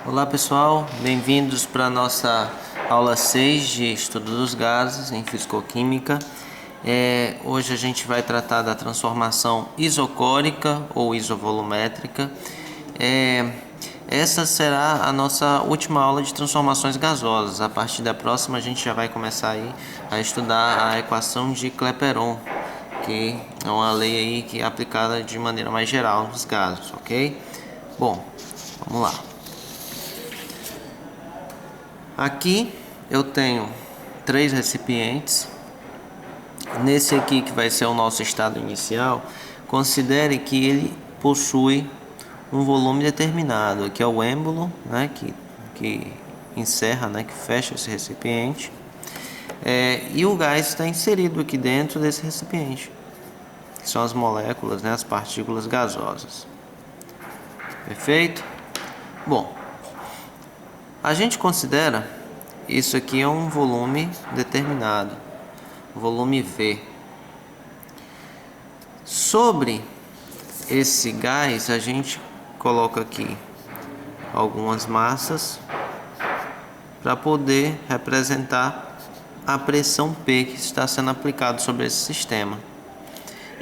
Olá pessoal, bem-vindos para a nossa aula 6 de estudo dos gases em fisicoquímica. Hoje a gente vai tratar da transformação isocórica ou isovolumétrica. Essa será a nossa última aula de transformações gasosas. A partir da próxima a gente já vai começar aí a estudar a equação de Clapeyron, que é uma lei aí que é aplicada de maneira mais geral nos gases, ok? Bom, vamos lá. Aqui eu tenho 3 recipientes. Nesse aqui, que vai ser o nosso estado inicial, considere que ele possui um volume determinado. Aqui é o êmbolo, né, que encerra, né, que fecha esse recipiente. E o gás está inserido aqui dentro desse recipiente, que são as moléculas, né, as partículas gasosas. Perfeito? Bom, a gente considera isso aqui é um volume determinado, volume V. Sobre esse gás, a gente coloca aqui algumas massas para poder representar a pressão P que está sendo aplicado sobre esse sistema.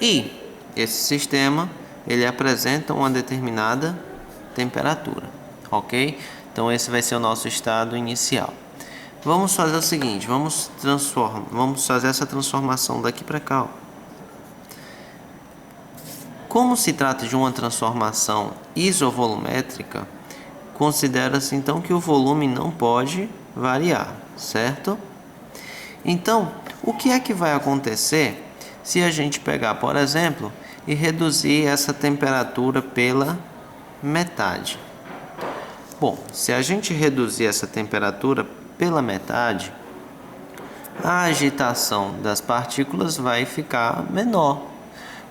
E esse sistema, ele apresenta uma determinada temperatura, ok? Então esse vai ser o nosso estado inicial. Vamos fazer o seguinte, vamos fazer essa transformação daqui para cá. Ó. Como se trata de uma transformação isovolumétrica, considera-se então que o volume não pode variar, certo? Então, o que é que vai acontecer se a gente pegar, por exemplo, e reduzir essa temperatura pela metade? Bom, se a gente reduzir essa temperatura pela metade, a agitação das partículas vai ficar menor.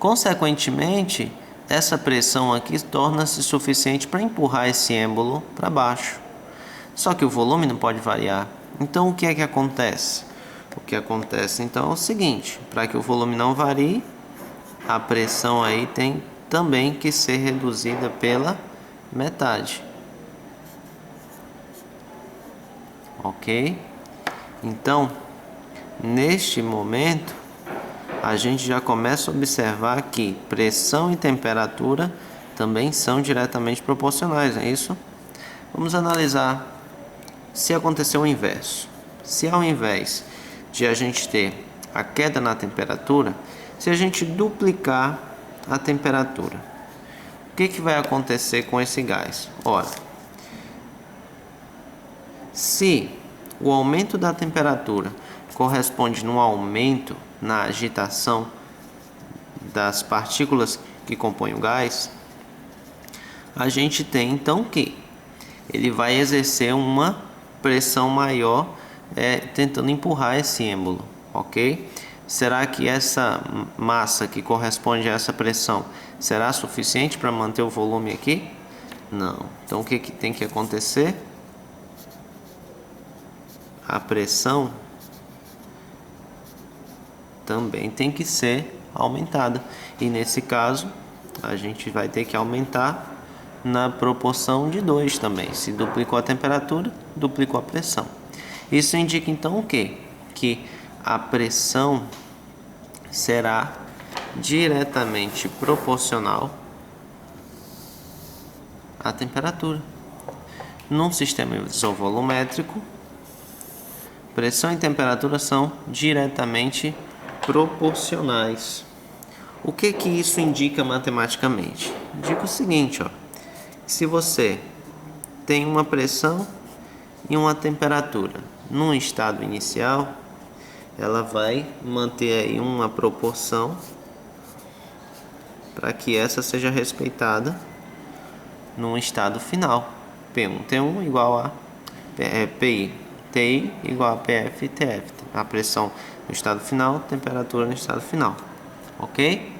Consequentemente, essa pressão aqui torna-se suficiente para empurrar esse êmbolo para baixo. Só que o volume não pode variar. Então, o que é que acontece? O que acontece então é o seguinte: para que o volume não varie, a pressão aí tem também que ser reduzida pela metade. Ok? Então, neste momento, a gente já começa a observar que pressão e temperatura também são diretamente proporcionais, não é isso? Vamos analisar se acontecer o inverso. Se ao invés de a gente ter a queda na temperatura, se a gente duplicar a temperatura, o que vai acontecer com esse gás? Ora, se o aumento da temperatura corresponde num aumento na agitação das partículas que compõem o gás, a gente tem então que ele vai exercer uma pressão maior, tentando empurrar esse êmbolo, ok? Será que essa massa que corresponde a essa pressão será suficiente para manter o volume aqui? Não. Então o que tem que acontecer? A pressão também tem que ser aumentada. E nesse caso, a gente vai ter que aumentar na proporção de 2 também. Se duplicou a temperatura, duplicou a pressão. Isso indica então o quê? Que a pressão será diretamente proporcional à temperatura. Num sistema isovolumétrico, pressão e temperatura são diretamente proporcionais. O que isso indica matematicamente? Indica o seguinte, ó. Se você tem uma pressão e uma temperatura num estado inicial, ela vai manter aí uma proporção para que essa seja respeitada num estado final. P1 T1 igual a PI TI igual a PF e TF. A pressão no estado final, temperatura no estado final. Ok?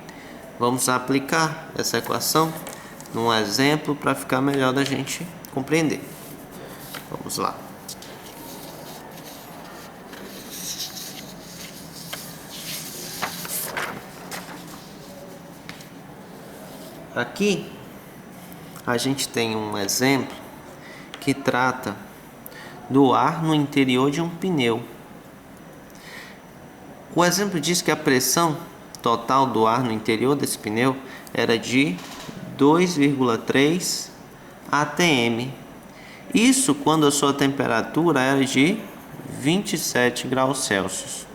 Vamos aplicar essa equação num exemplo para ficar melhor da gente compreender. Vamos lá. Aqui a gente tem um exemplo que trata do ar no interior de um pneu. O exemplo diz que a pressão total do ar no interior desse pneu era de 2,3 atm. Isso quando a sua temperatura era de 27 graus Celsius.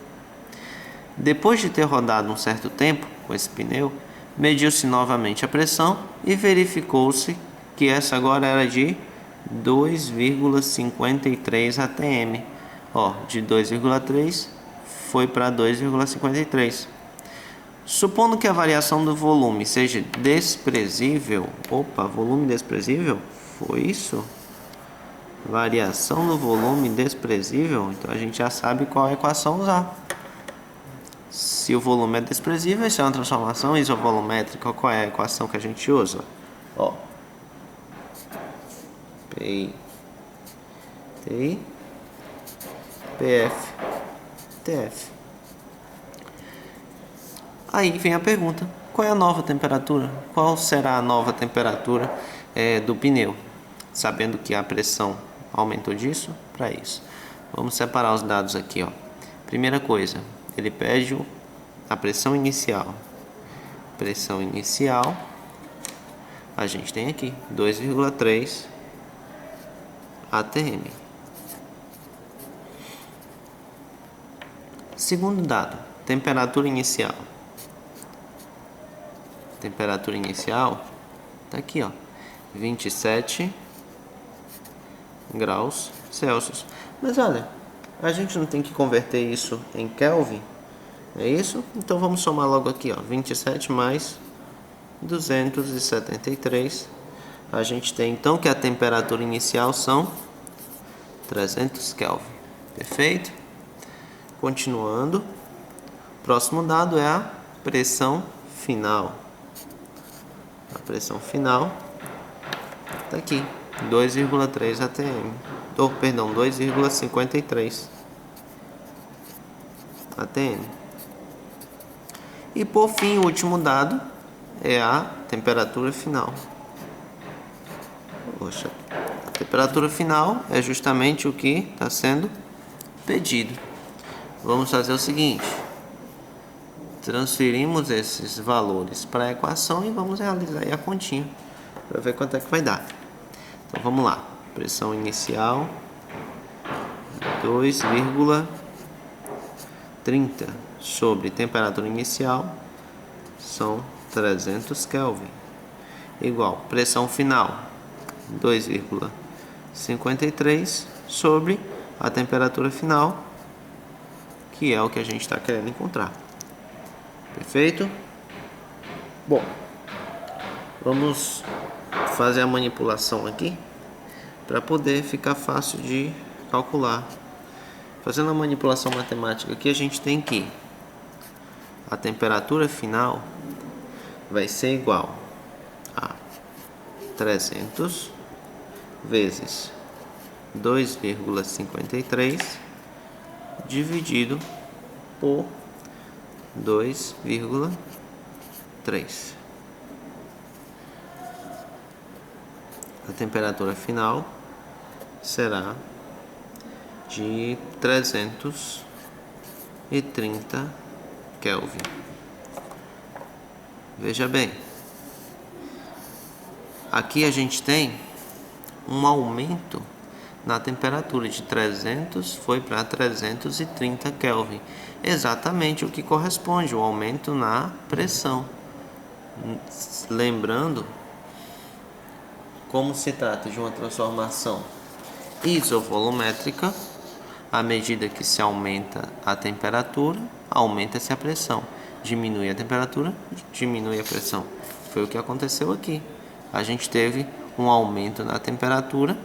Depois de ter rodado um certo tempo com esse pneu, mediu-se novamente a pressão e verificou-se que essa agora era de 2,53 atm. De 2,3 foi para 2,53. Supondo que a variação do volume seja desprezível. Volume desprezível? Foi isso? Variação do volume desprezível? Então a gente já sabe qual a equação usar. Se o volume é desprezível, isso é uma transformação isovolumétrica. Qual é a equação que a gente usa? PI, TI, PF, TF. Aí vem a pergunta: qual é a nova temperatura? Qual será a nova temperatura do pneu? Sabendo que a pressão aumentou disso para isso. Vamos separar os dados aqui. Primeira coisa, ele pede a pressão inicial. Pressão inicial, a gente tem aqui 2,3 atm. Segundo dado, temperatura inicial. Temperatura inicial tá aqui, 27 graus Celsius. Mas olha, a gente não tem que converter isso em Kelvin? É isso? Então vamos somar logo aqui, 27 mais 273. A gente tem então que a temperatura inicial são 300 Kelvin. Perfeito? Continuando. Próximo dado é a pressão final. A pressão final está aqui, 2,3 atm. 2,53 atm. E por fim, o último dado é a temperatura final. A temperatura final é justamente o que está sendo pedido. Vamos fazer o seguinte: transferimos esses valores para a equação e vamos realizar aí a continha para ver quanto é que vai dar. Então vamos lá. Pressão inicial 2,30 sobre temperatura inicial são 300 Kelvin, igual pressão final 2,53 sobre a temperatura final, que é o que a gente está querendo encontrar. Perfeito? Bom, vamos fazer a manipulação aqui para poder ficar fácil de calcular. Fazendo a manipulação matemática aqui, a gente tem que a temperatura final vai ser igual a 300 vezes 2,53 dividido por 2,3. A temperatura final será de 330 Kelvin. Veja bem, aqui a gente tem um aumento na temperatura de 300 foi para 330 Kelvin. Exatamente o que corresponde ao aumento na pressão. Lembrando, como se trata de uma transformação isovolumétrica, à medida que se aumenta a temperatura, aumenta-se a pressão. Diminui a temperatura, diminui a pressão. Foi o que aconteceu aqui. A gente teve um aumento na temperatura,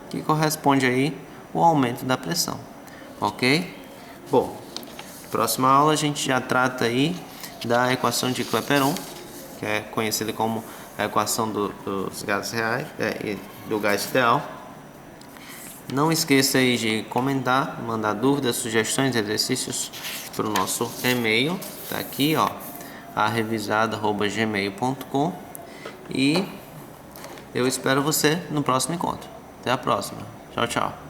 que corresponde aí ao aumento da pressão. Ok? Bom, próxima aula a gente já trata aí da equação de Clapeyron, que é conhecida como a equação dos gases reais, do gás ideal. Não esqueça aí de comentar, mandar dúvidas, sugestões, exercícios para o nosso e-mail. Tá aqui, revisada@gmail.com. E eu espero você no próximo encontro. Até a próxima. Tchau, tchau.